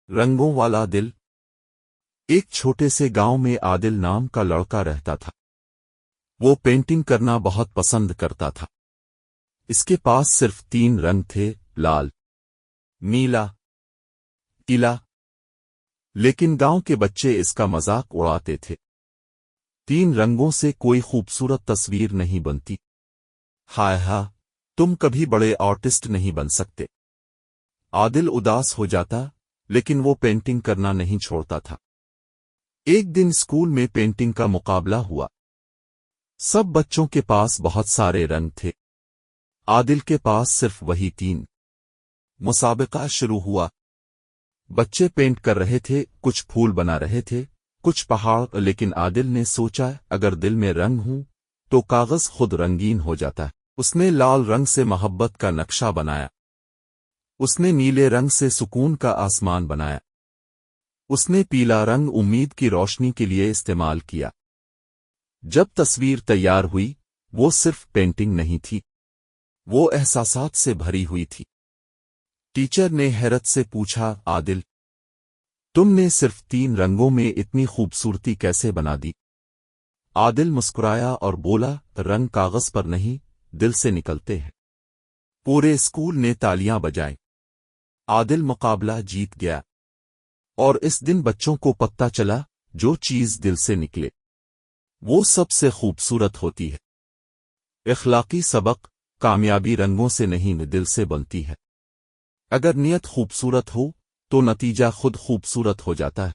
رنگوں والا دل۔ ایک چھوٹے سے گاؤں میں عادل نام کا لڑکا رہتا تھا۔ وہ پینٹنگ کرنا بہت پسند کرتا تھا۔ اس کے پاس صرف 3 رنگ تھے، لال، نیلا، پیلا۔ لیکن گاؤں کے بچے اس کا مذاق اڑاتے تھے۔ 3 رنگوں سے کوئی خوبصورت تصویر نہیں بنتی۔ ہائے ہاں، تم کبھی بڑے آرٹسٹ نہیں بن سکتے۔ عادل اداس ہو جاتا، لیکن وہ پینٹنگ کرنا نہیں چھوڑتا تھا۔ ایک دن اسکول میں پینٹنگ کا مقابلہ ہوا۔ سب بچوں کے پاس بہت سارے رنگ تھے، عادل کے پاس صرف وہی 3۔ مسابقہ شروع ہوا۔ بچے پینٹ کر رہے تھے، کچھ پھول بنا رہے تھے، کچھ پہاڑ، لیکن عادل نے سوچا اگر دل میں رنگ ہوں تو کاغذ خود رنگین ہو جاتا ہے۔ اس نے لال رنگ سے محبت کا نقشہ بنایا۔ اس نے نیلے رنگ سے سکون کا آسمان بنایا۔ اس نے پیلا رنگ امید کی روشنی کے لیے استعمال کیا۔ جب تصویر تیار ہوئی، وہ صرف پینٹنگ نہیں تھی، وہ احساسات سے بھری ہوئی تھی۔ ٹیچر نے حیرت سے پوچھا، عادل، تم نے صرف 3 رنگوں میں اتنی خوبصورتی کیسے بنا دی؟ عادل مسکرایا اور بولا، رنگ کاغذ پر نہیں، دل سے نکلتے ہیں۔ پورے اسکول نے تالیاں بجائیں۔ عادل مقابلہ جیت گیا، اور اس دن بچوں کو پتہ چلا جو چیز دل سے نکلے وہ سب سے خوبصورت ہوتی ہے۔ اخلاقی سبق: کامیابی رنگوں سے نہیں، دل سے بنتی ہے۔ اگر نیت خوبصورت ہو تو نتیجہ خود خوبصورت ہو جاتا ہے۔